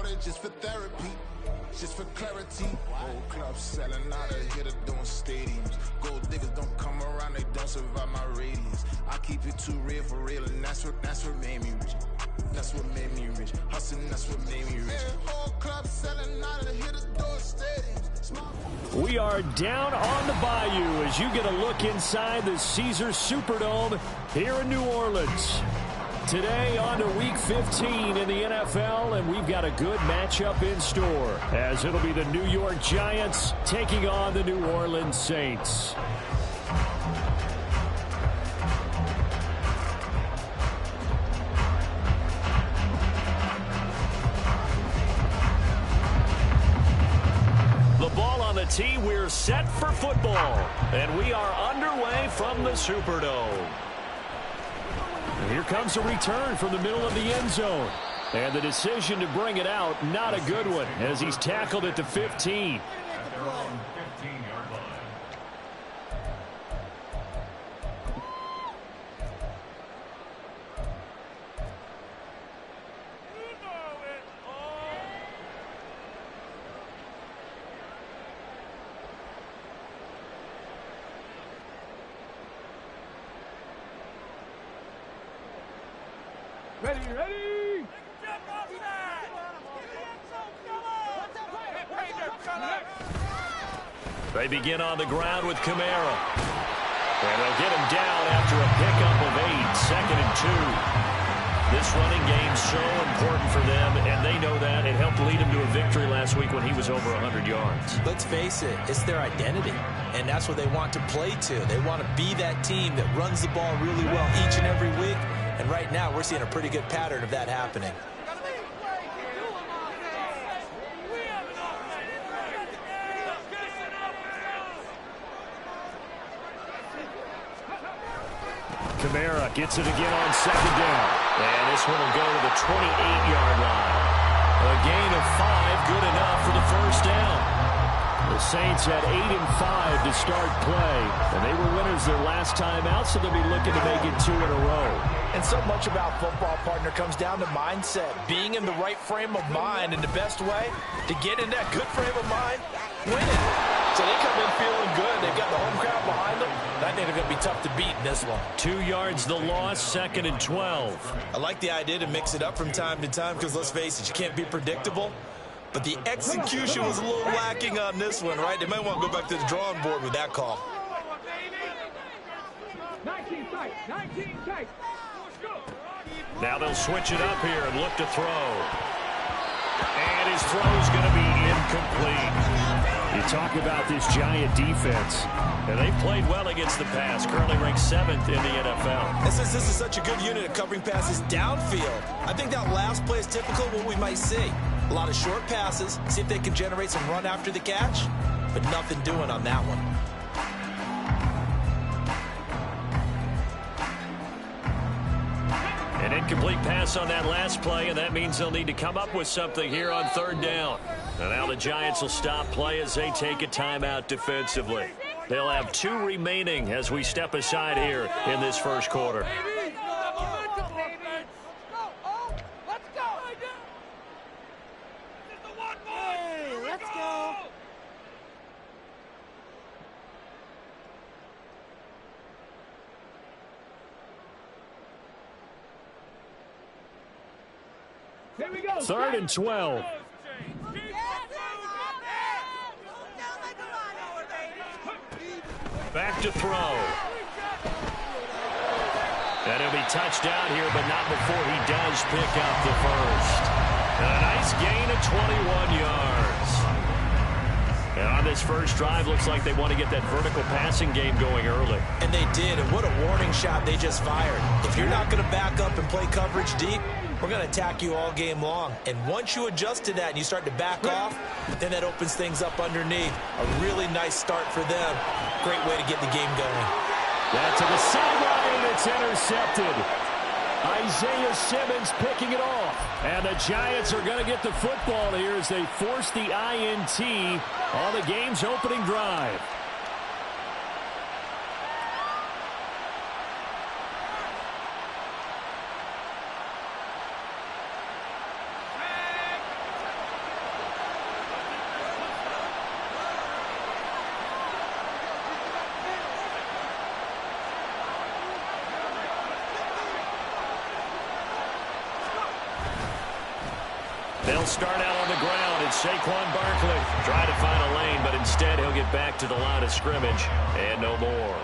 started just for therapy, just for clarity. Whole club selling out of here to doing stadiums. Gold diggers don't come around, they don't survive my radius. I keep it too real for real, and that's what made me rich. That's what made me rich. Hustling, that's what made me rich. Whole club selling out of here to doing stadiums. We are down on the bayou as you get a look inside the Caesars Superdome here in New Orleans. Today on to Week 15 in the NFL, and we've got a good matchup in store as it'll be the New York Giants taking on the New Orleans Saints. The ball on the tee, we're set for football, and we are underway from the Superdome. And here comes a return from the middle of the end zone. And the decision to bring it out, not a good one, as he's tackled at the 15. Ready. They begin on the ground with Kamara. And they'll get him down after a pickup of 8, 2nd and 2. This running game's so important for them, and they know that. It helped lead him to a victory last week when he was over 100 yards. Let's face it, it's their identity, and that's what they want to play to. They want to be that team that runs the ball really well each and every week. And right now, we're seeing a pretty good pattern of that happening. Kamara gets it again on 2nd down. And this one will go to the 28-yard line. A gain of 5, good enough for the first down. The Saints had 8 and 5 to start play, and they were winners their last time out, so they'll be looking to make it 2 in a row. And so much about football, partner, comes down to mindset. Being in the right frame of mind, and the best way to get in that good frame of mind, winning. So they come in feeling good. They've got the home crowd behind them. I think they're going to be tough to beat in this one. 2 yards the loss, 2nd and 12. I like the idea to mix it up from time to time because, let's face it, you can't be predictable. But the execution was a little lacking on this one, right? They might want to go back to the drawing board with that call. 19 tight. Now they'll switch it up here and look to throw. And his throw's going to be incomplete. You talk about this Giant defense, and they've played well against the pass, currently ranked 7th in the NFL. And since this is such a good unit at covering passes downfield, I think that last play is typical of what we might see. A lot of short passes, see if they can generate some run after the catch, but nothing doing on that one. An incomplete pass on that last play, and that means they'll need to come up with something here on 3rd down. And now the Giants will stop play as they take a timeout defensively. They'll have 2 remaining as we step aside here in this first quarter. Here we go. 3rd and 12. Back to throw. And he'll be touched down here, but not before he does pick up the first. And a nice gain of 21 yards. And on this first drive, looks like they want to get that vertical passing game going early. And they did, and what a warning shot they just fired. If you're not going to back up and play coverage deep, we're going to attack you all game long. And once you adjust to that and you start to back off, then that opens things up underneath. A really nice start for them. Great way to get the game going. That to the sideline, and it's intercepted. Isaiah Simmons picking it off. And the Giants are going to get the football here as they force the INT on the game's opening drive. They'll start out on the ground. It's Saquon Barkley. Try to find a lane, but instead he'll get back to the line of scrimmage. And no more.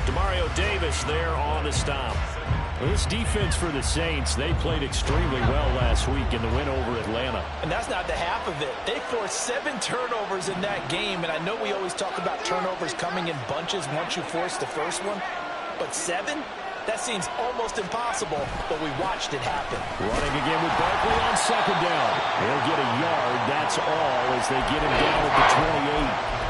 Demario Davis there on the stop. Well, this defense for the Saints, they played extremely well last week in the win over Atlanta. And that's not the half of it. They forced 7 turnovers in that game, and I know we always talk about turnovers coming in bunches once you force the first one, but 7? That seems almost impossible, but we watched it happen. Running again with Barkley on second down. He'll get a yard, that's all, as they get him down at the 28.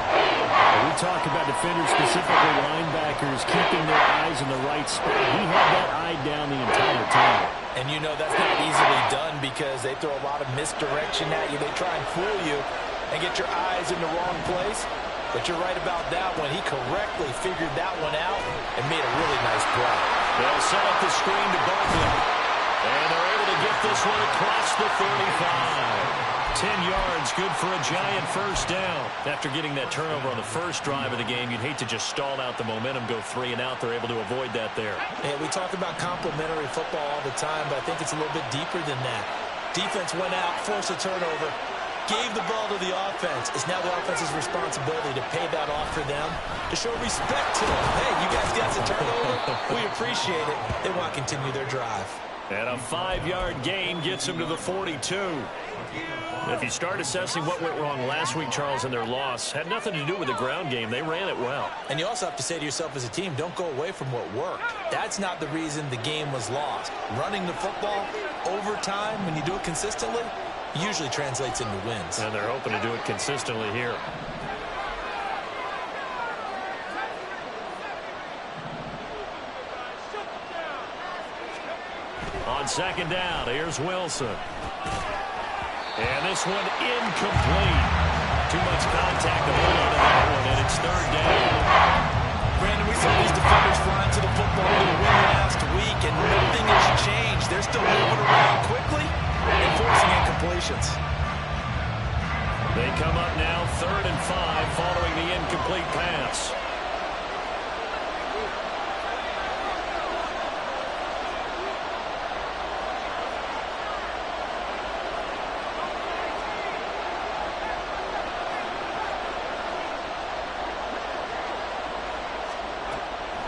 We talk about defenders, specifically linebackers, keeping their eyes in the right spot. He had that eye down the entire time. And you know that's not easily done because they throw a lot of misdirection at you. They try and fool you and get your eyes in the wrong place. But you're right about that one. He correctly figured that one out and made a really nice play. They'll set up the screen to Barkley. And they're able to get this one across the 35. 10 yards, good for a giant first down. After getting that turnover on the first drive of the game, you'd hate to just stall out the momentum, go 3 and out. They're able to avoid that there. Hey, we talk about complementary football all the time, but I think it's a little bit deeper than that. Defense went out, forced a turnover, gave the ball to the offense. It's now the offense's responsibility to pay that off for them, to show respect to them. Hey, you guys got some turnover. We appreciate it. They want to continue their drive. And a 5-yard gain gets them to the 42. If you start assessing what went wrong last week, Charles, in their loss, had nothing to do with the ground game. They ran it well. And you also have to say to yourself as a team, don't go away from what worked. That's not the reason the game was lost. Running the football over time, when you do it consistently, usually translates into wins. And they're hoping to do it consistently here. On second down, here's Wilson. And this one incomplete. Too much contact to hold on to that one, and it's third down. Brandon, we saw these defenders flying to the football to win last week, and nothing has changed. They're still moving around quickly and forcing incompletions. They come up now, 3rd and 5, following the incomplete pass.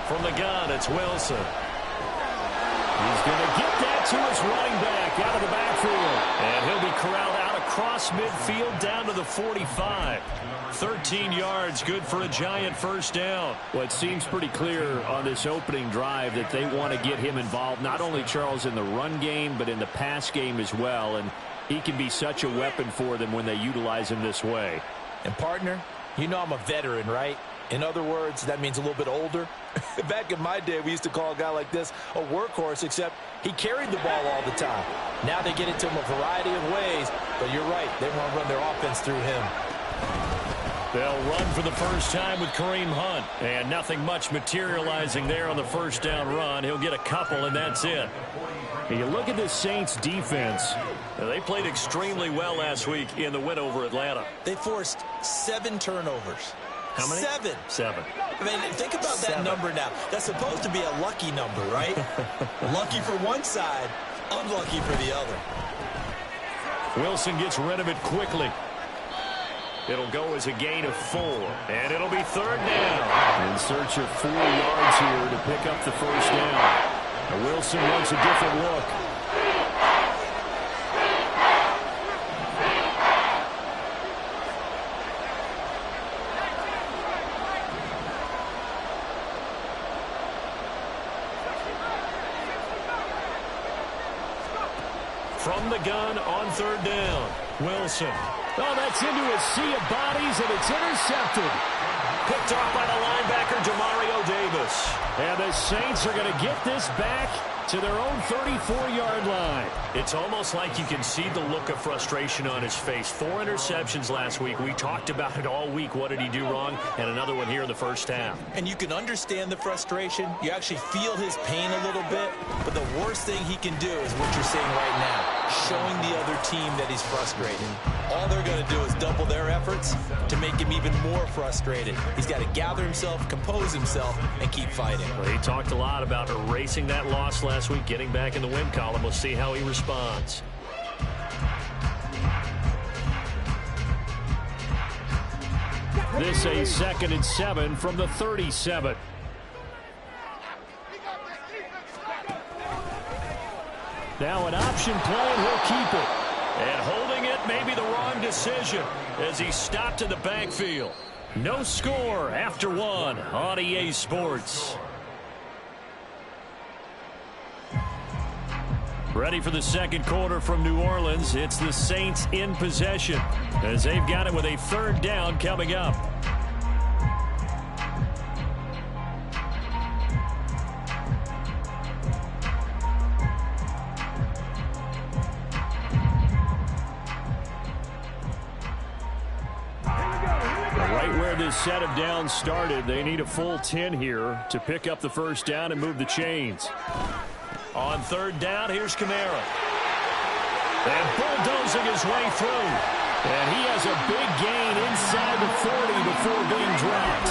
From the gun, it's Wilson. He's going to get that to his running back out of the backfield. And he'll be corralled out across midfield down to the 45. 13 yards, good for a giant first down. Well, it seems pretty clear on this opening drive that they want to get him involved, not only, Charles, in the run game, but in the pass game as well. And he can be such a weapon for them when they utilize him this way. And, partner, you know I'm a veteran, right? In other words, that means a little bit older. Back in my day, we used to call a guy like this a workhorse, except he carried the ball all the time. Now they get it to him a variety of ways, but you're right. They want to run their offense through him. They'll run for the first time with Kareem Hunt. And nothing much materializing there on the first down run. He'll get a couple, and that's it. And you look at this Saints defense. They played extremely well last week in the win over Atlanta. They forced 7 turnovers. How many? 7. 7. I mean, think about that number now. That's supposed to be a lucky number, right? Lucky for one side, unlucky for the other. Wilson gets rid of it quickly. It'll go as a gain of 4, and it'll be 3rd down. In search of 4 yards here to pick up the first down. Now Wilson wants a different look. From the gun on 3rd down, Wilson. Oh, that's into a sea of bodies, and it's intercepted. Picked off by the linebacker, Demario Davis. And the Saints are going to get this back to their own 34-yard line. It's almost like you can see the look of frustration on his face. 4 interceptions last week. We talked about it all week. What did he do wrong? And another one here in the first half. And you can understand the frustration. You actually feel his pain a little bit. But the worst thing he can do is what you're saying right now, showing the other team that he's frustrated. All they're going to do is double their efforts to make him even more frustrated. He's got to gather himself, compose himself, and keep fighting. Well, he talked a lot about erasing that loss last week, getting back in the win column. We'll see how he responds. This a 2nd and 7 from the 37. Now an option play, and he'll keep it. And holding it may be the wrong decision as he stopped in the backfield. No score after 1 on EA Sports. Ready for the second quarter from New Orleans. It's the Saints in possession as they've got it with a 3rd down coming up. Right where this set of downs started, they need a full 10 here to pick up the 1st down and move the chains. On 3rd down, here's Kamara. And bulldozing his way through. And he has a big gain inside the 40 before being dropped.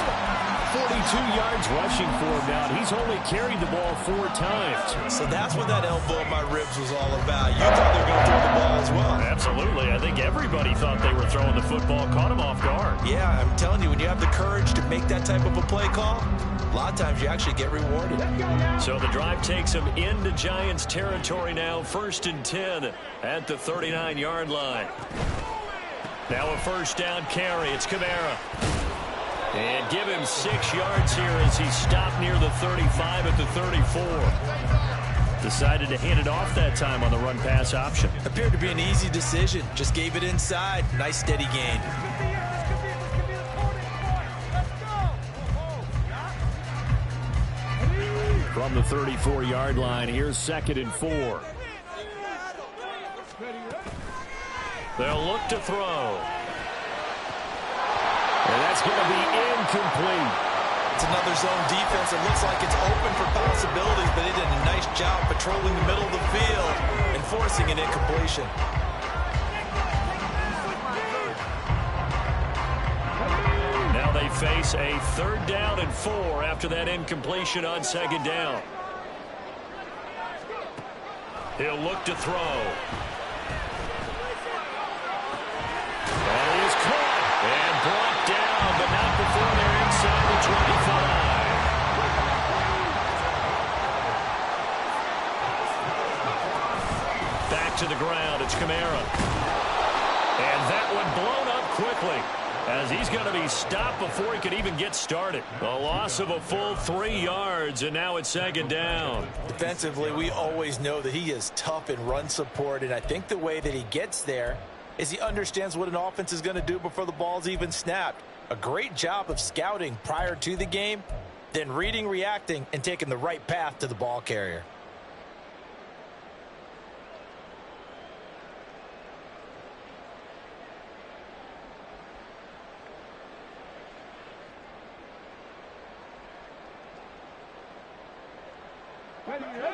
42 yards rushing for him now. He's only carried the ball 4 times. So that's what that elbow in my ribs was all about. You thought they were going to throw the ball as well. Absolutely. I think everybody thought they were throwing the football. Caught him off guard. Yeah, I'm telling you, when you have the courage to make that type of a play call, a lot of times you actually get rewarded. So the drive takes him into Giants territory now. 1st and 10 at the 39-yard line. Now a 1st down carry. It's Kamara. And give him 6 yards here as he stopped near the 35 at the 34. Decided to hand it off that time on the run-pass option. Appeared to be an easy decision. Just gave it inside. Nice steady gain. From the 34-yard line, here's 2nd and 4. They'll look to throw. And that's going to be incomplete. It's another zone defense. It looks like it's open for possibilities, but they did a nice job patrolling the middle of the field and forcing an incompletion. Now they face a 3rd down and 4 after that incompletion on 2nd down. He'll look to throw. And he is caught and brought down, but not before they're inside the 25. Back to the ground. It's Kamara. And that one blown up quickly as he's going to be stopped before he could even get started. A loss of a full 3 yards, and now it's 2nd down. Defensively, we always know that he is tough in run support, and I think the way that he gets there is he understands what an offense is going to do before the ball's even snapped. A great job of scouting prior to the game, then reading, reacting, and taking the right path to the ball carrier.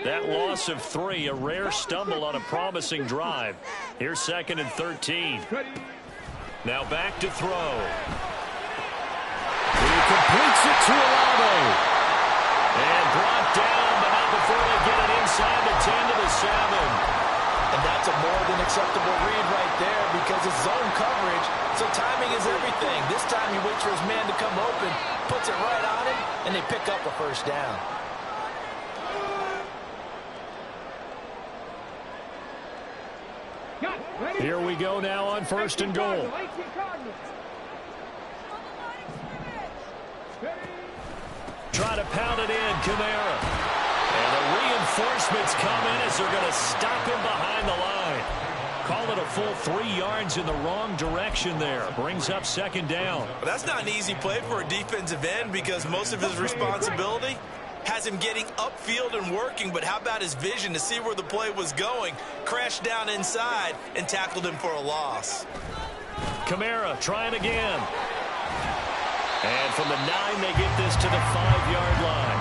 That loss of 3, a rare stumble on a promising drive. Here's 2nd and 13. Now back to throw. He completes it to Olave. And brought down, but not before they get it inside the 10 to the 7. And that's a more than acceptable read right there because it's zone coverage, so timing is everything. This time he waits for his man to come open, puts it right on him, and they pick up a 1st down. Here we go now on 1st and goal. Try to pound it in, Kamara. And the reinforcements come in as they're going to stop him behind the line. Call it a full 3 yards in the wrong direction there. Brings up 2nd down. Well, that's not an easy play for a defensive end because most of his responsibility has him getting upfield and working, but how about his vision to see where the play was going, crashed down inside, and tackled him for a loss. Kamara trying again. And from the 9, they get this to the 5-yard line.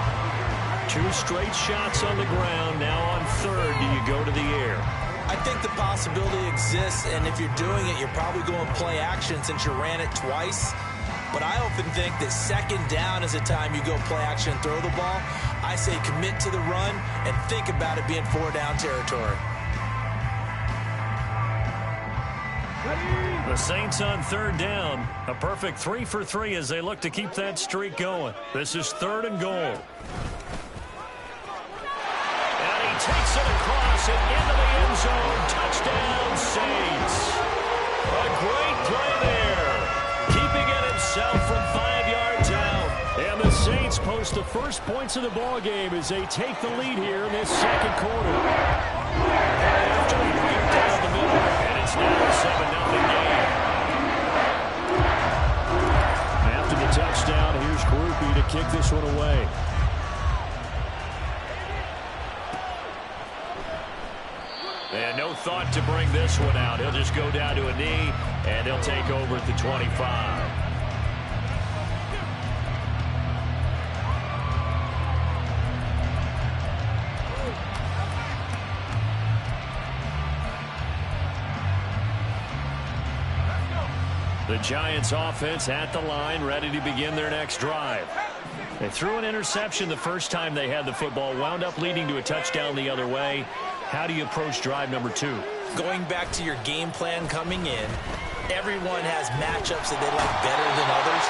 2 straight shots on the ground. Now on 3rd, do you go to the air? I think the possibility exists, and if you're doing it, you're probably going play action since you ran it twice. But I often think that 2nd down is a time you go play action and throw the ball. I say commit to the run and think about it being 4 down territory. The Saints on third down. A perfect 3 for 3 as they look to keep that streak going. This is 3rd and goal. And he takes it across and into the end zone. Touchdown, Saints. A great play there. Keeping it himself from 5 yards out. And the Saints post the first points of the ball game as they take the lead here in this second quarter. After he went down the middle, and it's now a 7-0 game. After the touchdown, here's Grupe to kick this one away. And no thought to bring this one out. He'll just go down to a knee, and he'll take over at the 25. The Giants offense at the line, ready to begin their next drive. They threw an interception the first time they had the football, wound up leading to a touchdown the other way. How do you approach drive number 2? Going back to your game plan coming in, everyone has matchups that they like better than others,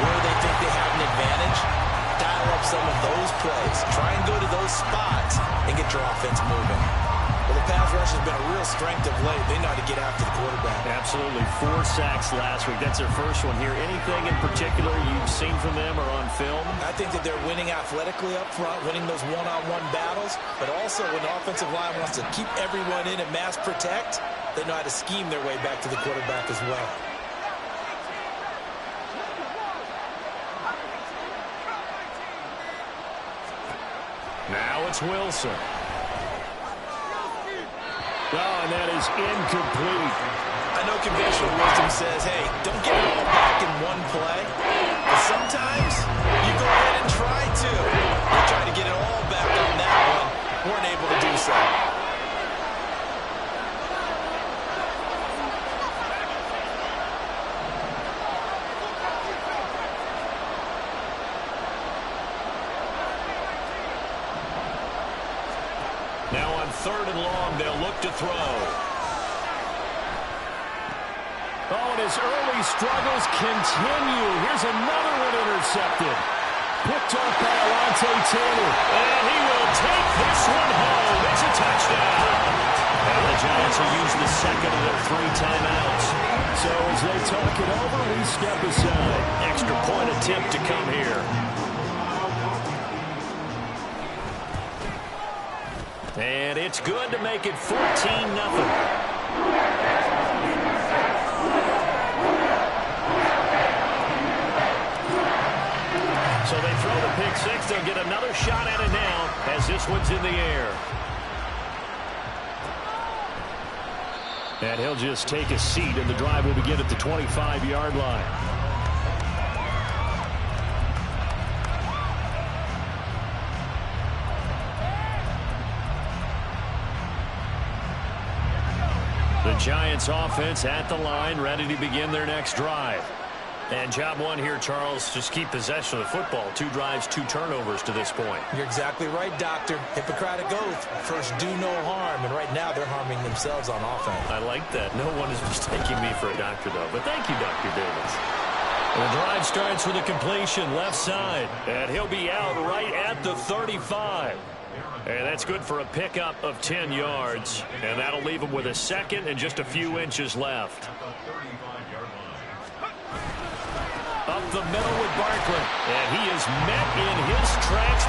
where they think they have an advantage. Dial up some of those plays. Try and go to those spots and get your offense moving. Well, the pass rush has been a real strength of late. They know how to get after the quarterback. Absolutely. 4 sacks last week. That's their first one here. Anything in particular you've seen from them or on film? I think that they're winning athletically up front, winning those one-on-one battles, but also when the offensive line wants to keep everyone in and mass protect, they know how to scheme their way back to the quarterback as well. Now it's Wilson. Oh, and that is incomplete. I know conventional wisdom says, hey, don't get it all back in one play. But sometimes you go ahead and try to. They try to get it all back on that one. Weren't able to do so. Now on 3rd and long, they'll look to throw. Oh, and his early struggles continue. Here's another one intercepted. Picked off by Alontae Taylor. And he will take this one home. It's a touchdown. And the Giants will use the second of their 3 timeouts. So as they talk it over, we step aside. Extra point attempt to come here. And it's good to make it 14-0. So they throw the pick 6. They'll get another shot at it now as this one's in the air. And he'll just take a seat, and the drive will begin at the 25-yard line. The Giants offense at the line, ready to begin their next drive. And job one here, Charles, just keep possession of the football. 2 drives, 2 turnovers to this point. You're exactly right, Doctor. Hippocratic oath. First, do no harm. And right now, they're harming themselves on offense. I like that. No one is mistaking me for a doctor, though. But thank you, Dr. Davis. The drive starts with a completion left side. And he'll be out right at the 35. And that's good for a pickup of 10 yards. And that'll leave him with a second and just a few inches left. Up the middle with Barkley. And he is met in his tracks.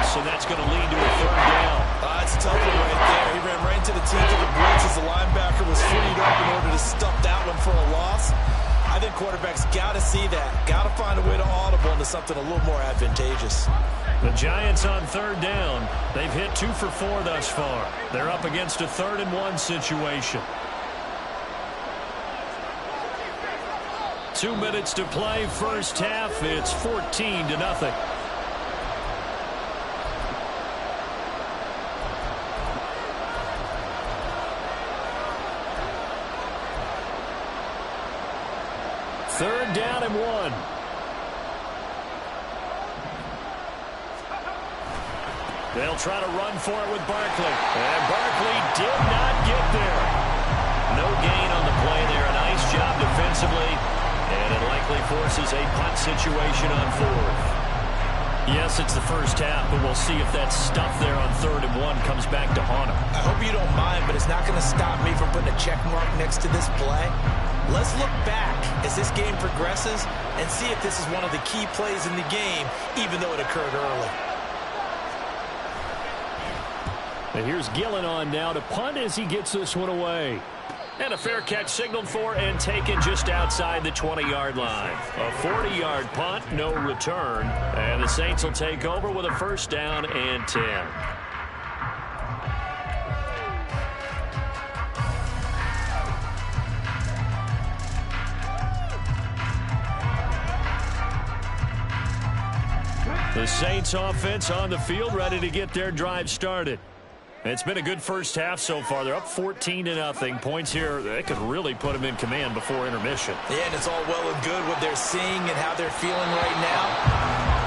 And that's going to lead to a 3rd down. That's a tough one right there. He ran right into the teeth of the blitz as the linebacker was freed up in order to stuff that one for a loss. I think quarterbacks got to see that. Got to find a way to audible into something a little more advantageous. The Giants on third down. They've hit 2 for 4 thus far. They're up against a 3rd-and-1 situation. 2 minutes to play, first half. It's 14-0. Third down and 1. They'll try to run for it with Barkley. And Barkley did not get there. No gain on the play there. A nice job defensively. And it likely forces a punt situation on 4th. Yes, it's the first half, but we'll see if that stuff there on 3rd and 1 comes back to haunt him. I hope you don't mind, but it's not going to stop me from putting a check mark next to this play. Let's look back as this game progresses and see if this is one of the key plays in the game, even though it occurred early. And here's Gillen on now to punt as he gets this one away. And a fair catch signaled for and taken just outside the 20-yard line. A 40-yard punt, no return. And the Saints will take over with a first down and 10. The Saints offense on the field, ready to get their drive started. It's been a good first half so far. They're up 14-0. Points here, they could really put them in command before intermission. Yeah, and it's all well and good what they're seeing and how they're feeling right now.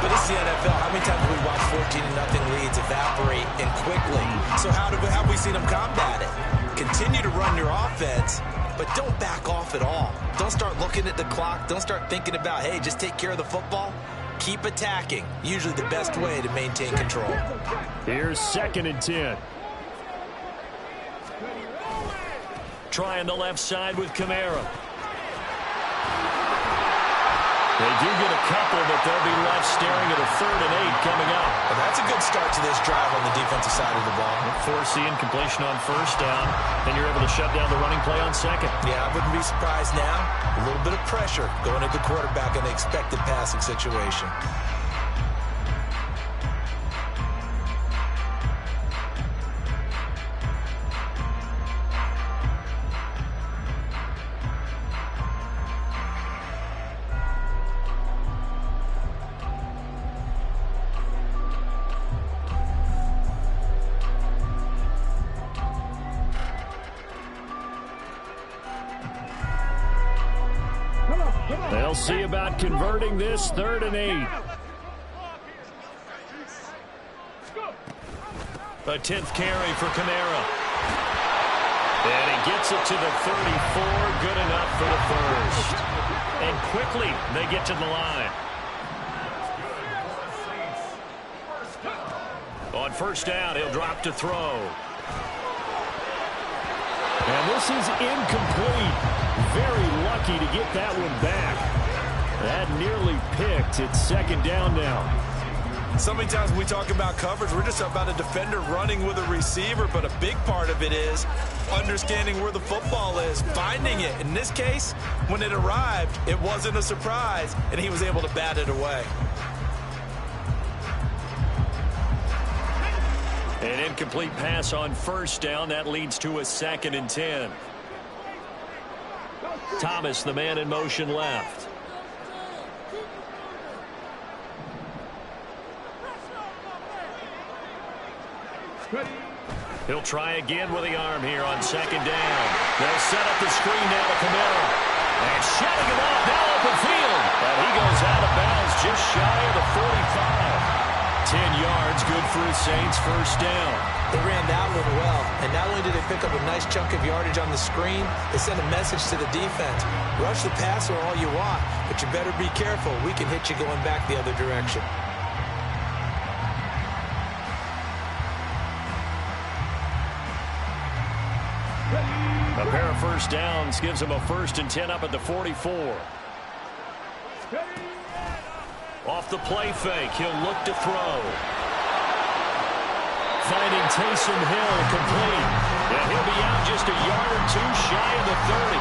But it's the NFL. How many times have we watched 14-0 leads evaporate and quickly? So how have we seen them combat it? Continue to run your offense, but don't back off at all. Don't start looking at the clock. Don't start thinking about, hey, just take care of the football. Keep attacking. Usually the best way to maintain control. Here's 2nd and 10. Trying the left side with Kamara. They do get a couple, but they'll be left staring at a 3rd and 8 coming up. Well, that's a good start to this drive on the defensive side of the ball. Force the incompletion on first down, and you're able to shut down the running play on 2nd. Yeah, I wouldn't be surprised now. A little bit of pressure going at the quarterback in the expected passing situation. They'll see about converting this 3rd and 8. A 10th carry for Kamara. And he gets it to the 34. Good enough for the first. And quickly they get to the line. On first down, he'll drop to throw. And this is incomplete. Very lucky to get that one back. That nearly picked. It's 2nd down now. So many times when we talk about coverage, we're just about a defender running with a receiver, but a big part of it is understanding where the football is, finding it. In this case, when it arrived, it wasn't a surprise, and he was able to bat it away. An incomplete pass on first down. That leads to a 2nd and 10. Thomas, the man in motion left. He'll try again with the arm here on 2nd down. They'll set up the screen now to Kamara. And shutting him off now open field. And he goes out of bounds just shy of the 45. 10 yards, good for the Saints, first down. They ran that one well, and not only did they pick up a nice chunk of yardage on the screen, they sent a message to the defense. Rush the passer all you want, but you better be careful. We can hit you going back the other direction. A pair of first downs gives him a 1st and 10 up at the 44. Off the play fake, he'll look to throw. Finding Taysom Hill complete. And he'll be out just a yard or 2 shy of the 30.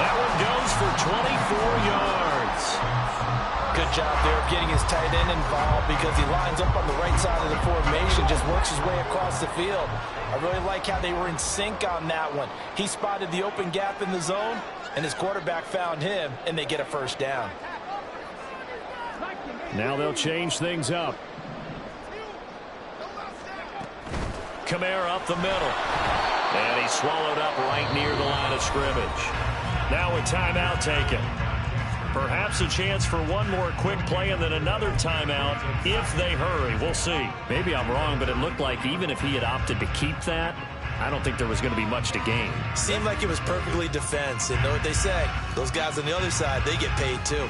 That one goes for 24 yards. Good job there of getting his tight end involved because he lines up on the right side of the formation, just works his way across the field. I really like how they were in sync on that one. He spotted the open gap in the zone, and his quarterback found him, and they get a first down. Now they'll change things up. Kamara up the middle. And he's swallowed up right near the line of scrimmage. Now a timeout taken. Perhaps a chance for one more quick play and then another timeout if they hurry. We'll see. Maybe I'm wrong, but it looked like even if he had opted to keep that, I don't think there was going to be much to gain. Seemed like it was perfectly defense. And know what they say? Those guys on the other side, they get paid too.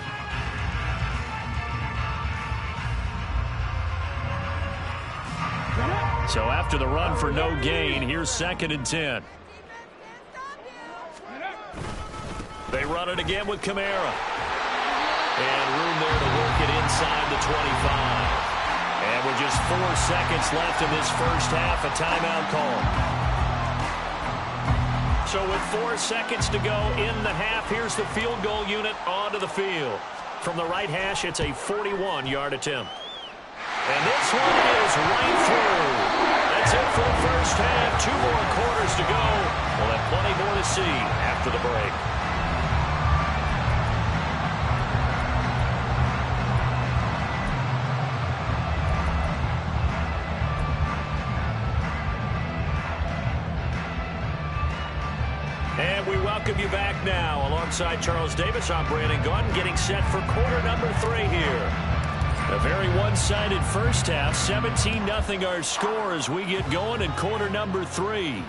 So after the run for no gain, here's 2nd and 10. They run it again with Kamara. And room there to work it inside the 25. And with just 4 seconds left in this first half, a timeout call. So with 4 seconds to go in the half, here's the field goal unit onto the field. From the right hash, it's a 41-yard attempt. And this one is right through. That's it for the first half. 2 more quarters to go. We'll have plenty more to see after the break. And we welcome you back now. Alongside Charles Davis, I'm Brandon Gaudin, getting set for quarter number 3 here. A very one-sided first half. 17-0 our score as we get going in quarter number 3.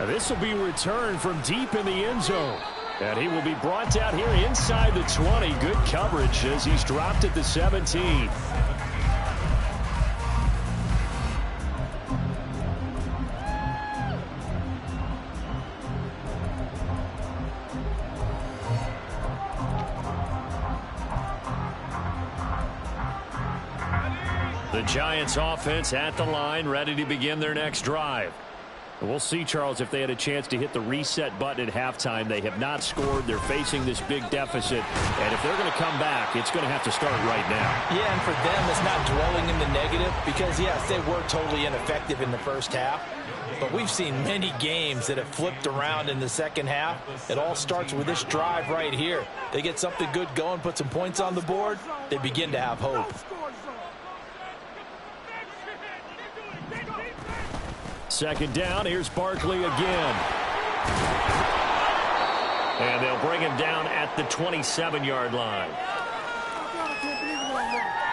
Now this will be returned from deep in the end zone. And he will be brought down here inside the 20. Good coverage as he's dropped at the 17. The Giants offense at the line, ready to begin their next drive. And we'll see, Charles, if they had a chance to hit the reset button at halftime. They have not scored. They're facing this big deficit. And if they're going to come back, it's going to have to start right now. Yeah, and for them, it's not dwelling in the negative because, yes, they were totally ineffective in the first half. But we've seen many games that have flipped around in the second half. It all starts with this drive right here. They get something good going, put some points on the board, they begin to have hope. Second down, here's Barkley again. And they'll bring him down at the 27-yard line.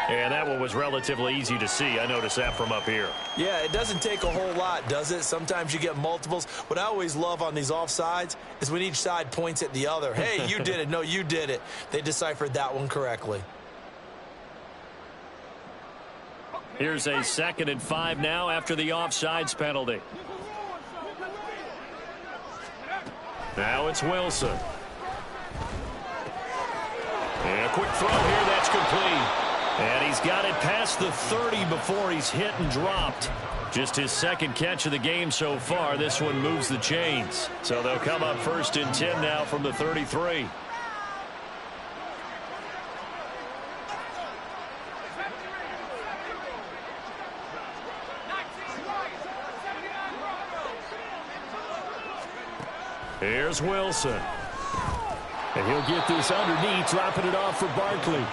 And that one was relatively easy to see. I noticed that from up here. Yeah, it doesn't take a whole lot, does it? Sometimes you get multiples. What I always love on these offsides is when each side points at the other. Hey, you did it. No, you did it. They deciphered that one correctly. Here's a 2nd and 5 now after the offsides penalty. Now it's Wilson. And a quick throw here, that's complete. And he's got it past the 30 before he's hit and dropped. Just his 2nd catch of the game so far. This one moves the chains. So they'll come up 1st and 10 now from the 33. Here's Wilson. And he'll get this underneath, dropping it off for Barkley.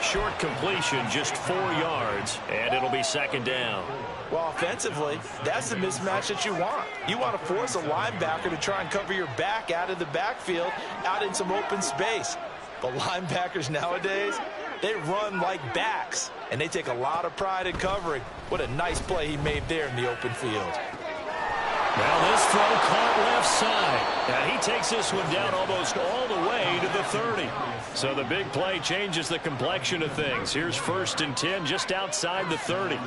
Short completion, just 4 yards, and it'll be 2nd down. Well, offensively, that's the mismatch that you want. You want to force a linebacker to try and cover your back out of the backfield, out in some open space. But linebackers nowadays, they run like backs, and they take a lot of pride in covering. What a nice play he made there in the open field. Well, this throw caught left side. And he takes this one down almost all the way to the 30. So the big play changes the complexion of things. Here's 1st and 10 just outside the 30.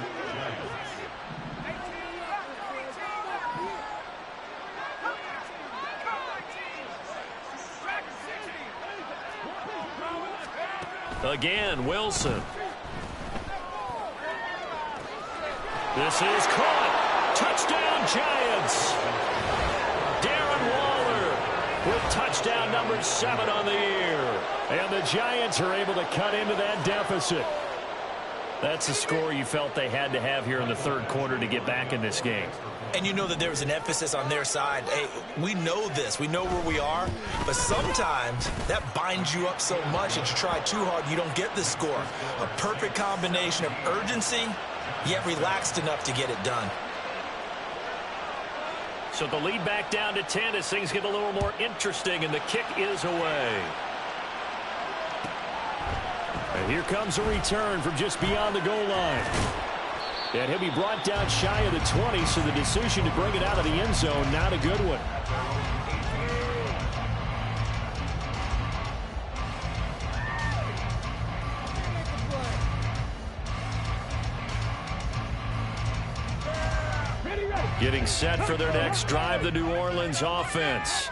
Again, Wilson. This is caught. Touchdown, Giants. Darren Waller with touchdown number 7 on the year. And the Giants are able to cut into that deficit. That's a score you felt they had to have here in the third quarter to get back in this game. And you know that there was an emphasis on their side. Hey, we know this. We know where we are. But sometimes that binds you up so much that you try too hard, you don't get the score. A perfect combination of urgency, yet relaxed enough to get it done. So the lead back down to 10 as things get a little more interesting, and the kick is away. And here comes a return from just beyond the goal line. And he'll be brought down shy of the 20, so the decision to bring it out of the end zone, not a good one. Getting set for their next drive, the New Orleans offense.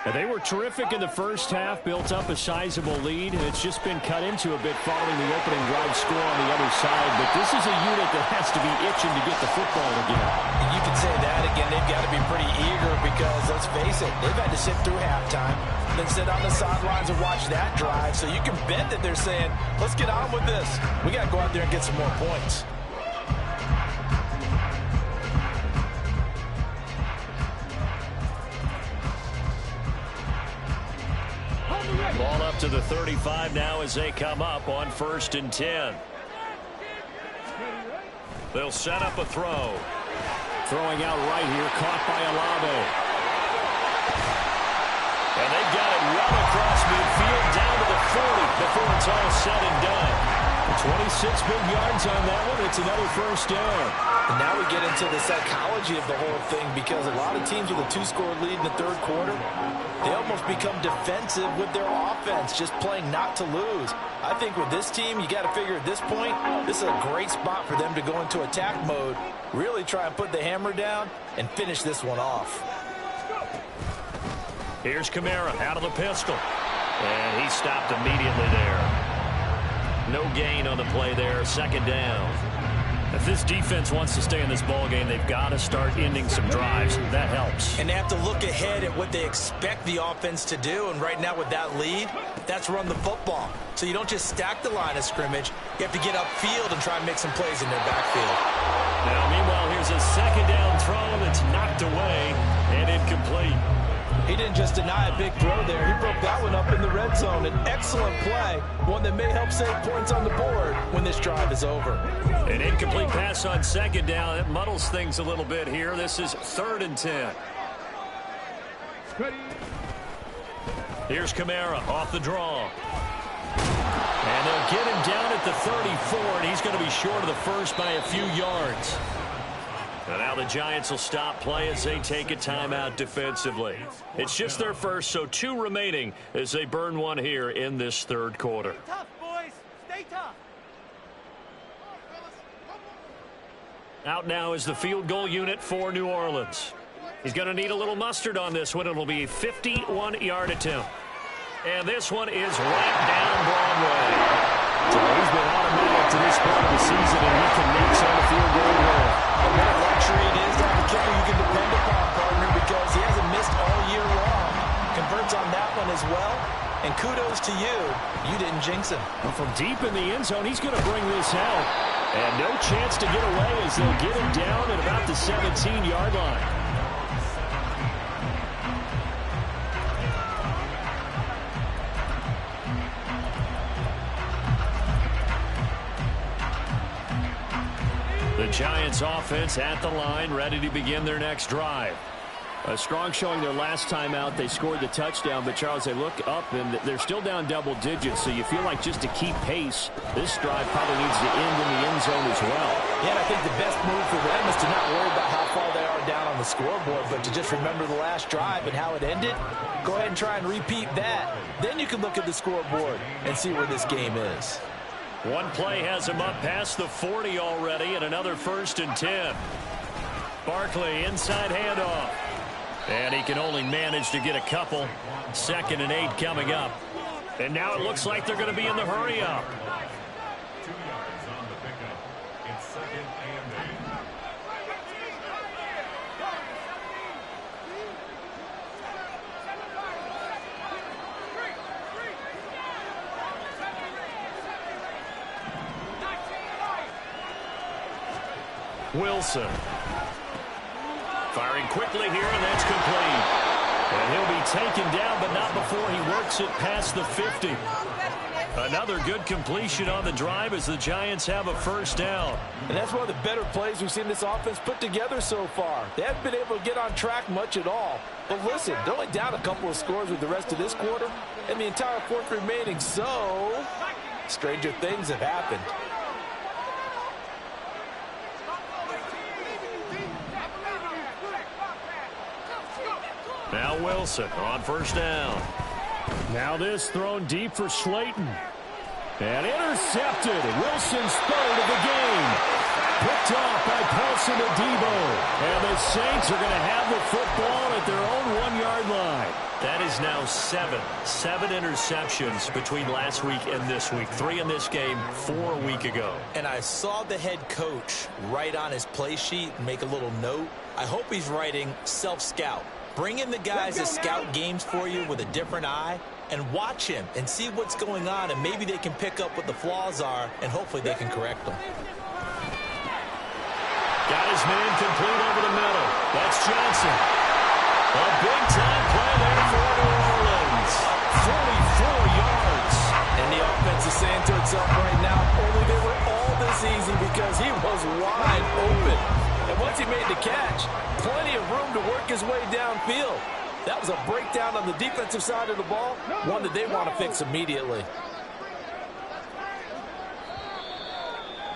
And they were terrific in the first half, built up a sizable lead, and it's just been cut into a bit following the opening drive score on the other side. But this is a unit that has to be itching to get the football again. You can say that again. They've got to be pretty eager because, let's face it, they've had to sit through halftime, then sit on the sidelines and watch that drive. So you can bet that they're saying, let's get on with this. We got to go out there and get some more points. Ball up to the 35 now as they come up on 1st and 10. They'll set up a throw. Throwing out right here, caught by Olave. And they've got it well across midfield down to the 40 before it's all said and done. 26 big yards on that one. It's another first down. And now we get into the psychology of the whole thing, because a lot of teams with a 2-score lead in the third quarter, they almost become defensive with their offense, just playing not to lose. I think with this team, you got to figure at this point, this is a great spot for them to go into attack mode, really try and put the hammer down and finish this one off. Here's Kamara out of the pistol. And he stopped immediately there. No gain on the play there, 2nd down. If this defense wants to stay in this ball game, they've got to start ending some drives. That helps. And they have to look ahead at what they expect the offense to do. And right now with that lead, that's run the football. So you don't just stack the line of scrimmage. You have to get upfield and try and make some plays in their backfield. Now, meanwhile, here's a 2nd down throw that's knocked away and incomplete. He didn't just deny a big throw there. He broke that one up in the red zone. An excellent play, one that may help save points on the board when this drive is over. An incomplete pass on 2nd down. It muddles things a little bit here. This is 3rd and 10. Here's Kamara off the draw. And they'll get him down at the 34, and he's going to be short of the first by a few yards. And now the Giants will stop play as they take a timeout defensively. It's just their first, so 2 remaining as they burn one here in this third quarter. Stay tough, boys. Stay tough. Out now is the field goal unit for New Orleans. He's going to need a little mustard on this one. It'll be a 51-yard attempt. And this one is right down Broadway. So he's been automatic to this point of the season, and he connects on the field goal goal. And what a luxury it is to have a kicker you can depend upon, partner, because he hasn't missed all year long. Converts on that one as well. And kudos to you. You didn't jinx him. Well, from deep in the end zone, he's going to bring this out. And no chance to get away as they'll get him down at about the 17-yard line. The Giants offense at the line, ready to begin their next drive. A strong showing their last time out. They scored the touchdown, but Charles, they look up and they're still down double digits, so you feel like just to keep pace, this drive probably needs to end in the end zone as well. Yeah, I think the best move for them is to not worry about how far they are down on the scoreboard, but to just remember the last drive and how it ended. Go ahead and try and repeat that. Then you can look at the scoreboard and see where this game is. One play has him up past the 40 already, and another 1st and 10. Barkley inside handoff. And he can only manage to get a couple. 2nd and 8 coming up. And now it looks like they're going to be in the hurry up. 2 yards on the pickup. It's 2nd and 8. Wilson. Firing quickly here, and that's complete. And he'll be taken down, but not before he works it past the 50. Another good completion on the drive as the Giants have a first down. And that's one of the better plays we've seen this offense put together so far. They haven't been able to get on track much at all. But listen, they're only down a couple of scores with the rest of this quarter and the entire fourth remaining. So, stranger things have happened. Now Wilson on first down. Now this thrown deep for Slayton. And intercepted. Wilson's third of the game. Picked off by Paulson Adebo. And the Saints are going to have the football at their own 1-yard line. That is now seven interceptions between last week and this week. 3 in this game, 4 a week ago. And I saw the head coach write on his play sheet and make a little note. I hope he's writing self-scout. Bring in the guys that scout games for you with a different eye and watch him and see what's going on, and maybe they can pick up what the flaws are, and hopefully they can correct them. Got his man complete over the middle. That's Johnson. A big-time play there for New Orleans. 44 yards. And the offense is saying to itself right now, only they were all this easy because he was wide open. And once he made the catch, plenty of room to work his way downfield. That was a breakdown on the defensive side of the ball, one that they want to fix immediately.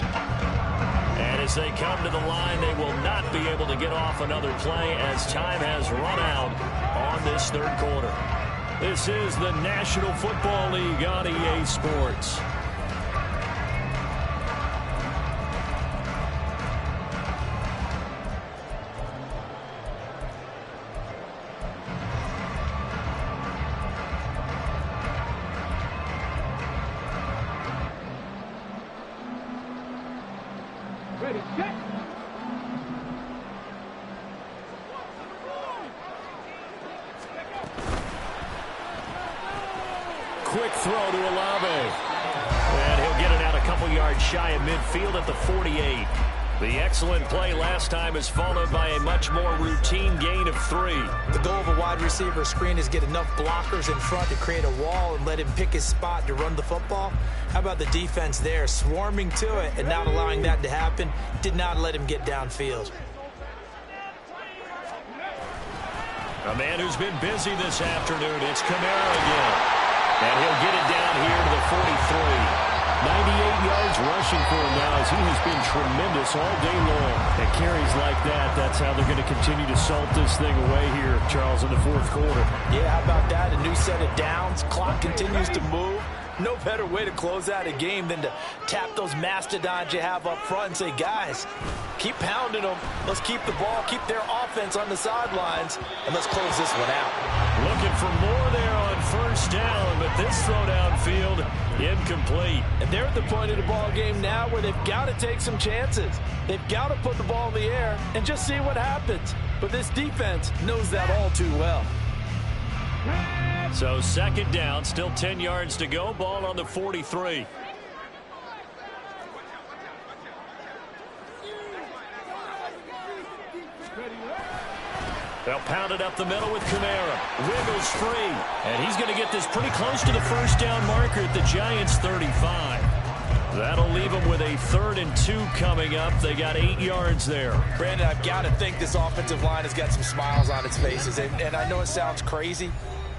And as they come to the line, they will not be able to get off another play as time has run out on this third quarter. This is the National Football League on EA Sports. Ready, set. Quick throw to Olave. And he'll get it out a couple yards shy of midfield at the 48. The excellent play last time is followed by a much more routine gain of 3. The goal of a wide receiver screen is get enough blockers in front to create a wall and let him pick his spot to run the football. How about the defense there, swarming to it and not allowing that to happen? Did not let him get downfield. A man who's been busy this afternoon, it's Kamara again. And he'll get it down here to the 43. 98 yards rushing for him now as he has been tremendous all day long. And carries like that, that's how they're going to continue to salt this thing away here, Charles, in the fourth quarter. Yeah, how about that? A new set of downs. Clock continues to move. No better way to close out a game than to tap those mastodons you have up front and say, guys, keep pounding them. Let's keep the ball, keep their offense on the sidelines, and let's close this one out. Looking for more there on first down, but this throw downfield incomplete. And they're at the point of the ball game now where they've got to take some chances. They've got to put the ball in the air and just see what happens. But this defense knows that all too well. So second down, still 10 yards to go. Ball on the 43. They'll pound it up the middle with Kamara. Wiggles free. And he's going to get this pretty close to the first down marker at the Giants' 35. That'll leave them with a 3rd and 2 coming up. They got 8 yards there. Brandon, I've got to think this offensive line has got some smiles on its faces. And I know it sounds crazy,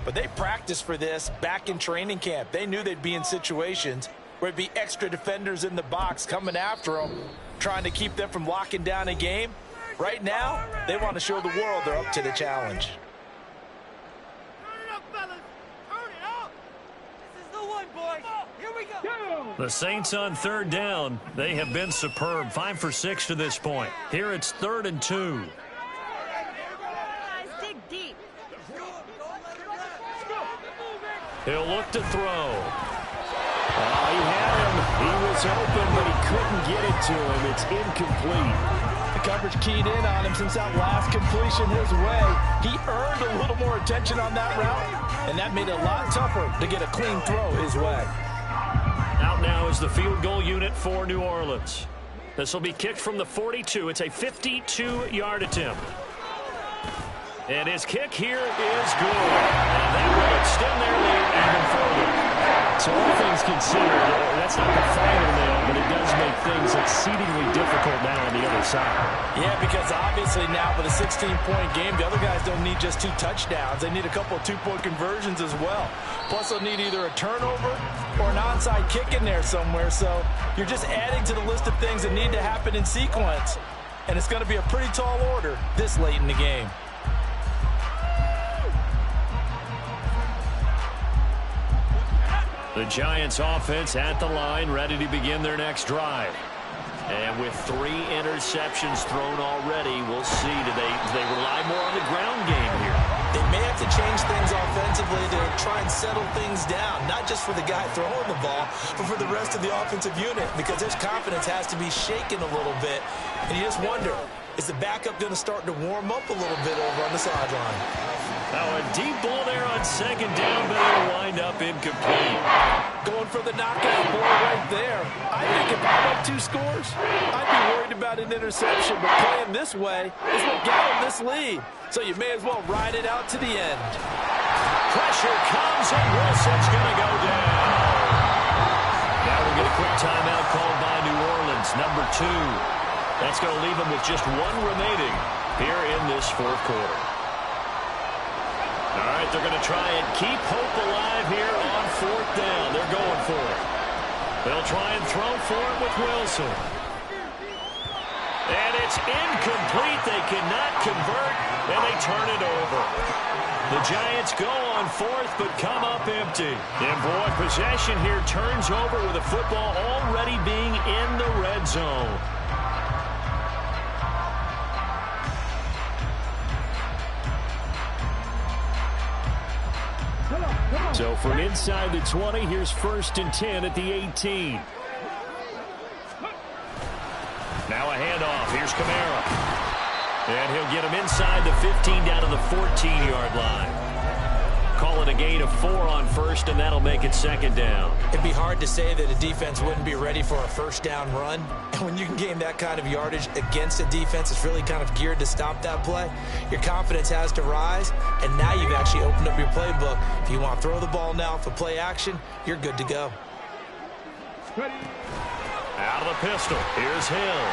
but they practiced for this back in training camp. They knew they'd be in situations where it'd be extra defenders in the box coming after them, trying to keep them from locking down a game. Right now, they want to show the world they're up to the challenge. Turn it up, fellas. Turn it up. This is the one, boys. Here we go. The Saints on 3rd down. They have been superb. 5 for 6 to this point. Here it's 3rd and 2. Guys, dig deep. He'll look to throw. He had him. He was open, but he couldn't get it to him. It's incomplete. The coverage keyed in on him since that last completion his way. He earned a little more attention on that route, and that made it a lot tougher to get a clean throw his way. Out now is the field goal unit for New Orleans. This will be kicked from the 42. It's a 52-yard attempt. And his kick here is good. And that will extend their lead even further. So all things considered, that's not the final nail, but it does make things exceedingly difficult now on the other side. Yeah, because obviously now with a 16-point game, the other guys don't need just 2 touchdowns. They need a couple of 2-point conversions as well. Plus, they'll need either a turnover or an onside kick in there somewhere. So you're just adding to the list of things that need to happen in sequence. And it's going to be a pretty tall order this late in the game. The Giants offense at the line, ready to begin their next drive. And with 3 interceptions thrown already, we'll see. Do they rely more on the ground game here? They may have to change things offensively to try and settle things down, not just for the guy throwing the ball, but for the rest of the offensive unit, because his confidence has to be shaken a little bit. And you just wonder, is the backup going to start to warm up a little bit over on the sideline? Oh, a deep ball there on second down, but it'll wind up incomplete. Going for the knockout ball right there. I think if I'm up 2 scores, I'd be worried about an interception, but playing this way is what got him this lead. So you may as well ride it out to the end. Pressure comes, and Wilson's going to go down. Now we'll get a quick timeout called by New Orleans, number 2. That's going to leave them with just 1 remaining here in this 4th quarter. All right, they're going to try and keep hope alive here on 4th down. They're going for it. They'll try and throw for it with Wilson. And it's incomplete. They cannot convert, and they turn it over. The Giants go on 4th, but come up empty. And boy, possession here turns over with the football already being in the red zone. So from inside the 20, here's 1st and 10 at the 18. Now a handoff. Here's Kamara. And he'll get him inside the 15 down to the 14-yard line. Call it a gain of 4 on 1st, and that'll make it 2nd down. It'd be hard to say that a defense wouldn't be ready for a 1st down run. And when you can gain that kind of yardage against a defense, it's really kind of geared to stop that play. Your confidence has to rise, and now you've actually opened up your playbook. If you want to throw the ball now for play action, you're good to go. Out of the pistol. Here's Hill.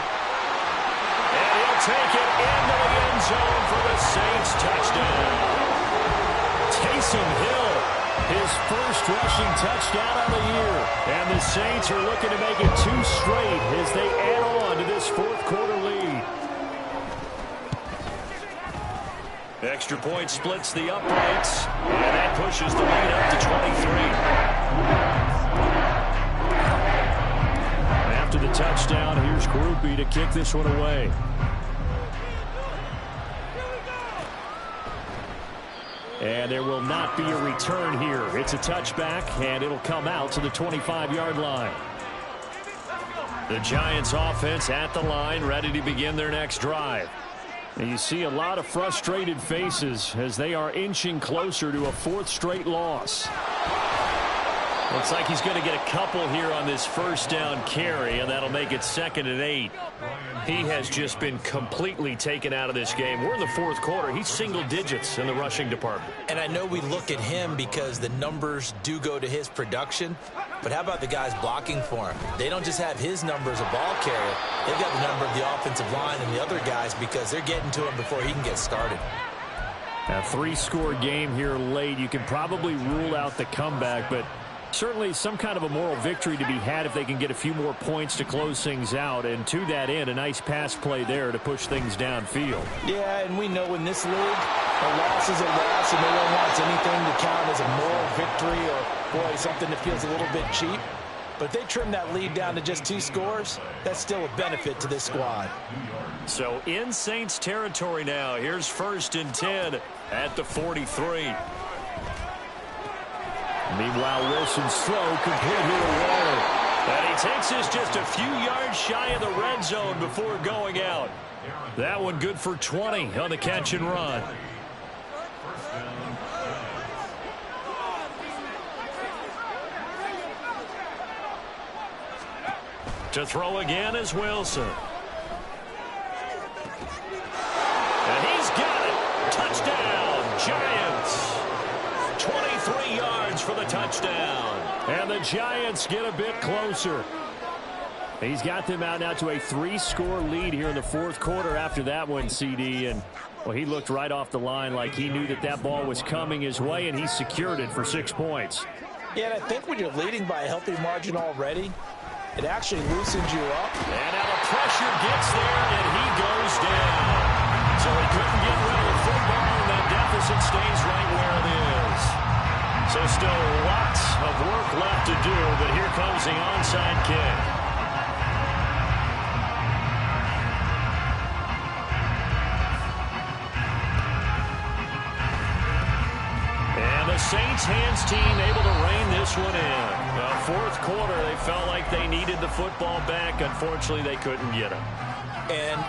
And he'll take it into the end zone for the Saints touchdown. Taysom Hill, his first rushing touchdown of the year. And the Saints are looking to make it 2 straight as they add on to this 4th quarter lead. Extra point splits the uprights, and that pushes the lead up to 23. After the touchdown, here's Grupe to kick this one away. And there will not be a return here. It's a touchback, and it'll come out to the 25-yard line. The Giants offense at the line, ready to begin their next drive. And you see a lot of frustrated faces as they are inching closer to a 4th straight loss. Looks like he's going to get a couple here on this 1st down carry, and that'll make it 2nd and 8. He has just been completely taken out of this game. We're in the 4th quarter. He's single digits in the rushing department. And I know we look at him because the numbers do go to his production, but how about the guys blocking for him? They don't just have his number as a ball carrier. They've got the number of the offensive line and the other guys because they're getting to him before he can get started. A 3-score game here late. You can probably rule out the comeback, but certainly some kind of a moral victory to be had if they can get a few more points to close things out. And to that end, a nice pass play there to push things downfield. Yeah, and we know in this league, a loss is a loss, and no one wants anything to count as a moral victory or, boy, something that feels a little bit cheap. But if they trim that lead down to just 2 scores, that's still a benefit to this squad. So in Saints territory now, here's 1st and 10 at the 43. Meanwhile, Wilson's throw complete here to Waller. And he takes this just a few yards shy of the red zone before going out. That one good for 20 on the catch and run. To throw again is Wilson. And he's got it. Touchdown, Giants. 23 yards for the touchdown. And the Giants get a bit closer. He's got them out now to a 3-score lead here in the fourth quarter after that one, CD. And, well, he looked right off the line like he knew that that ball was coming his way, and he secured it for 6 points. Yeah, and I think when you're leading by a healthy margin already, it actually loosens you up. And now the pressure gets there, and he goes down. So he couldn't get rid of the football, and that deficit stays right where it is. So still lots of work left to do, but here comes the onside kick. And the Saints hands team able to rein this one in. Fourth quarter, they felt like they needed the football back. Unfortunately, they couldn't get it. And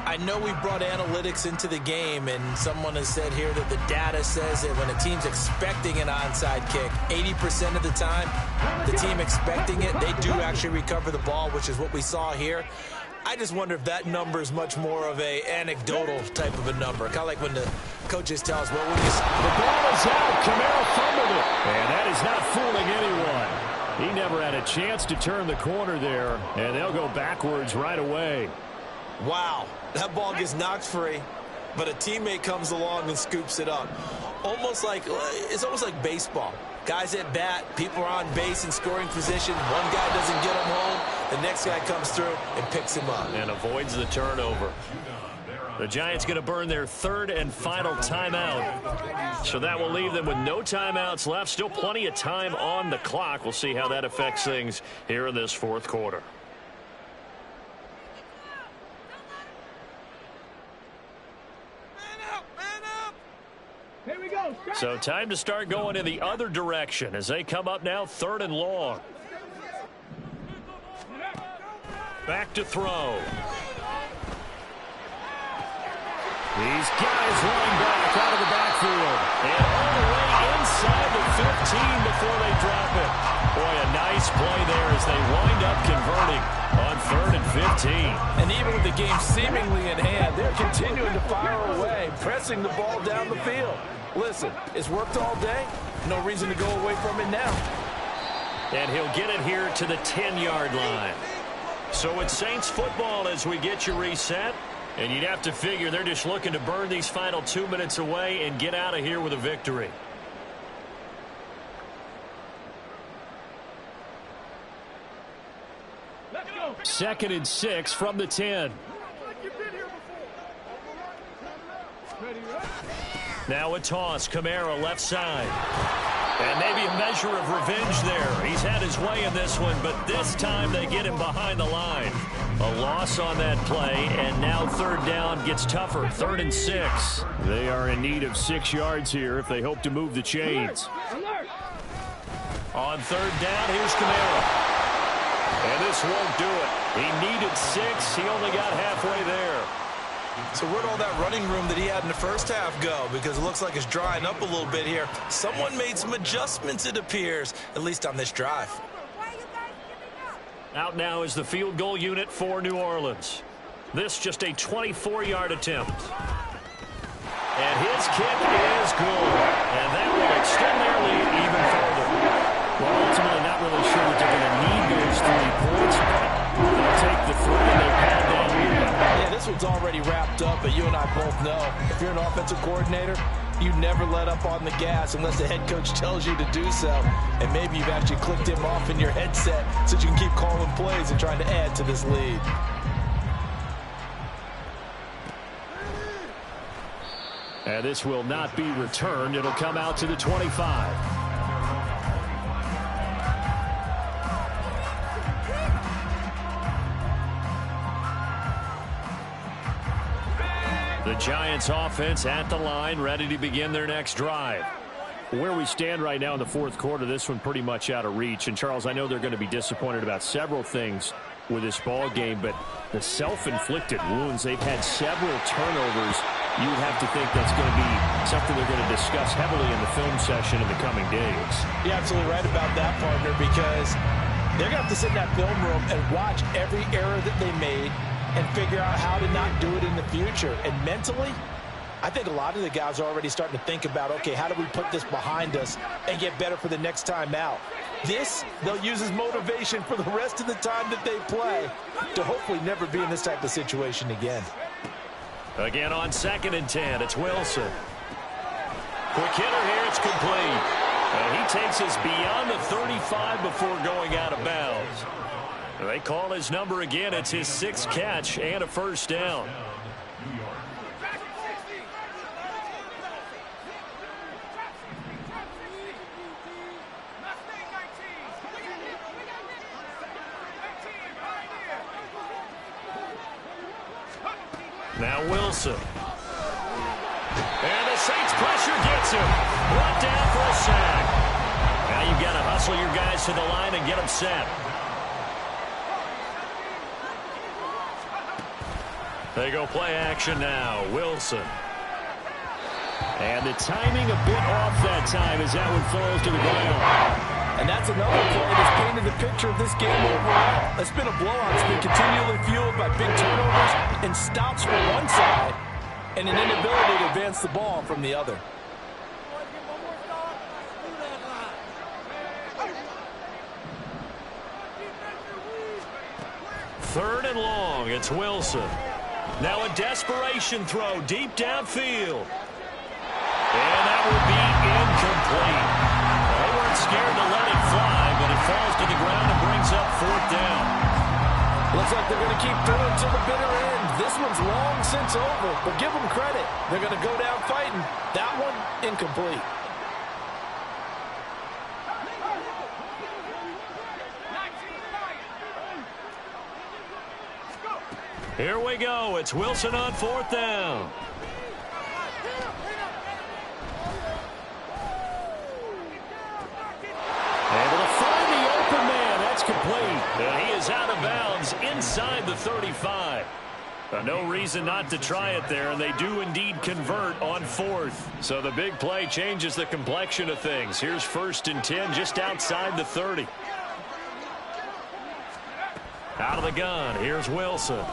I know we brought analytics into the game, and someone has said here that the data says that when a team's expecting an onside kick, 80% of the time, the team expecting it, they do actually recover the ball, which is what we saw here. I just wonder if that number is much more of a anecdotal type of a number. Kind of like when the coaches tell us, well, when you... The ball is out. Kamara fumbled it. And that is not fooling anyone. He never had a chance to turn the corner there, and they'll go backwards right away. Wow, that ball gets knocked free, but a teammate comes along and scoops it up. It's almost like baseball. Guys at bat, people are on base in scoring position. One guy doesn't get him home. The next guy comes through and picks him up. And avoids the turnover. The Giants going to burn their third and final timeout. So that will leave them with no timeouts left. Still plenty of time on the clock. We'll see how that affects things here in this fourth quarter. Here we go. So time to start going in the other direction as they come up now 3rd and long. Back to throw. These guys running back out of the backfield. And all the way inside the 15 before they drop it. Boy, a nice play there as they wind up converting on 3rd and 15. And even with the game seemingly in hand, they're continuing to fire away, pressing the ball down the field. Listen, it's worked all day. No reason to go away from it now. And he'll get it here to the 10-yard line. So it's Saints football as we get you reset. And you'd have to figure they're just looking to burn these final 2 minutes away and get out of here with a victory. Let's go. 2nd and 6 from the 10. Now a toss. Kamara left side. And maybe a measure of revenge there. He's had his way in this one, but this time they get him behind the line. A loss on that play, and now 3rd down gets tougher. 3rd and 6. They are in need of 6 yards here if they hope to move the chains. Alert. On 3rd down, here's Kamara. And this won't do it. He needed 6. He only got halfway there. So where'd all that running room that he had in the first half go? Because it looks like it's drying up a little bit here. Someone made some adjustments, it appears, at least on this drive. Out now is the field goal unit for New Orleans. This just a 24-yard attempt. And his kick is good. And that will extend their lead even further. Well, ultimately not really sure that they're going to need those 3 points, but they'll take the 3 and they pad that lead. Yeah, this one's already wrapped up, but you and I both know if you're an offensive coordinator, you never let up on the gas unless the head coach tells you to do so. And maybe you've actually clicked him off in your headset so you can keep calling plays and trying to add to this lead. And this will not be returned. It'll come out to the 25. The Giants offense at the line, ready to begin their next drive. Where we stand right now in the fourth quarter, this one pretty much out of reach. And, Charles, I know they're going to be disappointed about several things with this ball game, but the self-inflicted wounds, they've had several turnovers. You would have to think that's going to be something they're going to discuss heavily in the film session in the coming days. You're absolutely right about that, partner, because They're going to have to sit in that film room and watch every error that they made and figure out how to not do it in the future. And mentally, I think a lot of the guys are already starting to think about, okay, how do we put this behind us and get better for the next time out? This, they'll use as motivation for the rest of the time that they play to hopefully never be in this type of situation again. Again on 2nd and 10, it's Wilson. Quick hitter here, it's complete. And he takes us beyond the 35 before going out of bounds. They call his number again. It's his 6th catch and a first down. Now Wilson. And the Saints pressure gets him. Brought down for a sack. Now you've got to hustle your guys to the line and get them set. They go play action now. Wilson. And the timing a bit off that time as that one falls to the ground. And that's another play that's painted the picture of this game overall. It's been a blowout. It's been continually fueled by big turnovers and stops from one side and an inability to advance the ball from the other. Third and long. It's Wilson. Now a desperation throw deep downfield. And that will be incomplete. They weren't scared to let it fly, but it falls to the ground and brings up 4th down. Looks like they're going to keep throwing to the bitter end. This one's long since over, but give them credit. They're going to go down fighting. That one, incomplete. Here we go. It's Wilson on 4th down. Able to find the open man. That's complete. And he is out of bounds inside the 35. No reason not to try it there, and they do indeed convert on 4th. So the big play changes the complexion of things. Here's 1st and 10 just outside the 30. Out of the gun. Here's Wilson.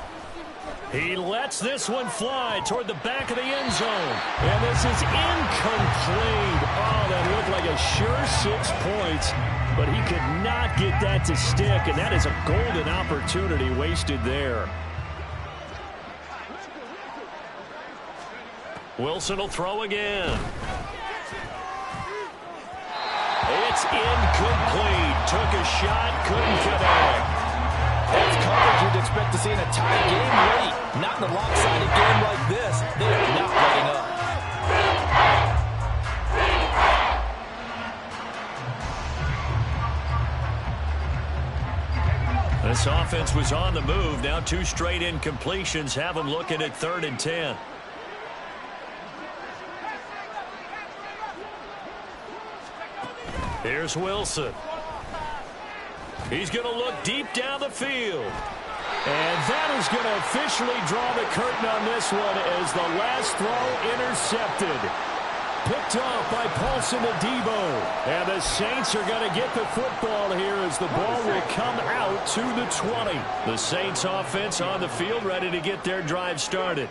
He lets this one fly toward the back of the end zone. And this is incomplete. Oh, that looked like a sure 6 points. But he could not get that to stick. And that is a golden opportunity wasted there. Wilson will throw again. It's incomplete. Took a shot, couldn't connect. That's coverage you'd expect to see in a tie game late. Not in a lopsided game like this. They are not letting up. This offense was on the move. Now 2 straight incompletions have them looking at 3rd and 10. Here's Wilson. He's going to look deep down the field. And that is going to officially draw the curtain on this one as the last throw intercepted. Picked off by Paulson Adebo. And the Saints are going to get the football here as the ball will come out to the 20. The Saints offense on the field ready to get their drive started.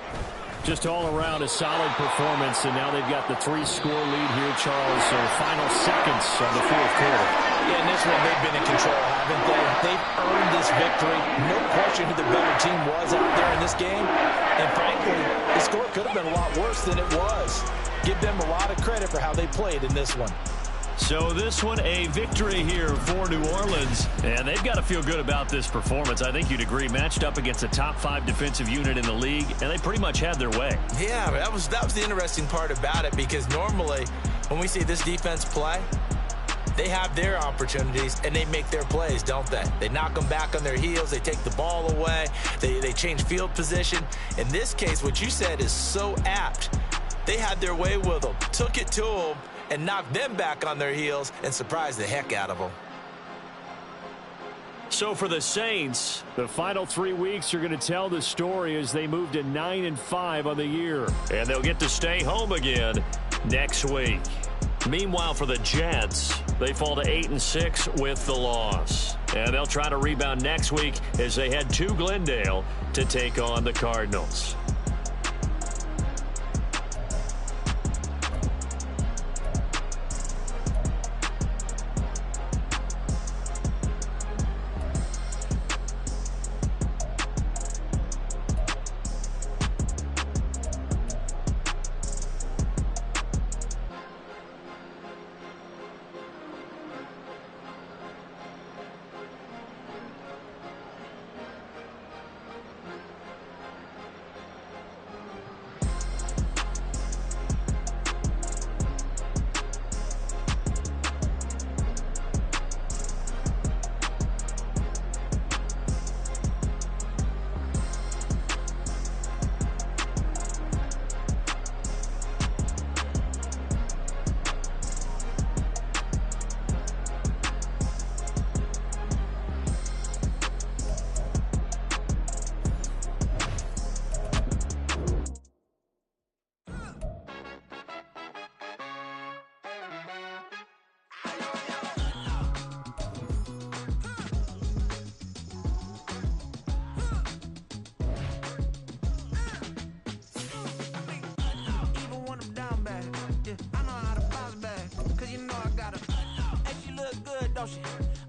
Just all around a solid performance, and now they've got the 3-score lead here, Charles. So final seconds of the 4th quarter. Yeah, in this one, they've been in control, haven't they? They've earned this victory. No question who the better team was out there in this game. And frankly, the score could have been a lot worse than it was. Give them a lot of credit for how they played in this one. So this one, a victory here for New Orleans. And they've got to feel good about this performance. I think you'd agree, matched up against a top 5 defensive unit in the league, and they pretty much had their way. Yeah, that was the interesting part about it, because normally when we see this defense play, they have their opportunities and they make their plays, don't they? They knock them back on their heels. They take the ball away. They change field position. In this case, what you said is so apt. They had their way with them, took it to them, and knocked them back on their heels and surprised the heck out of them. So for the Saints, the final 3 weeks are going to tell the story as they move to 9-5 on the year. And they'll get to stay home again next week. Meanwhile, for the Jets, They fall to 8-6 with the loss. And they'll try to rebound next week as they head to Glendale to take on the Cardinals.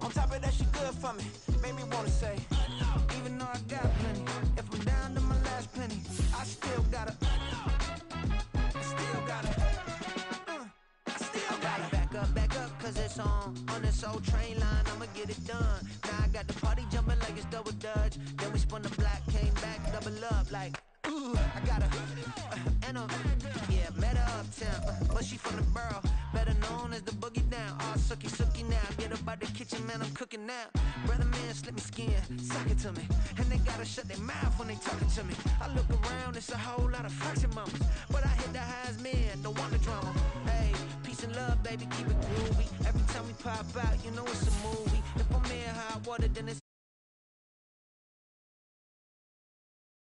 On top of that, she good for me. Made me wanna say, even though I got plenty, if I'm down to my last penny, I still gotta back up, cause it's on this old train line, I'ma get it done. Now I got the party jumping like it's double dutch. Then we spun the block, came back, double up like, ooh, I got a, yeah, met her uptown, but she from the borough, better known as the boogie down. All sookie now, get up out the kitchen, man, I'm cooking now. Brother man, slip me skin, suck it to me, and they gotta shut their mouth when they talking to me. I look around, it's a whole lot of fraction mamas, but I hit the highs, man, don't want the drama. Hey, peace and love, baby, keep it groovy. Every time we pop out, you know it's a movie. If I'm in hot water, then it's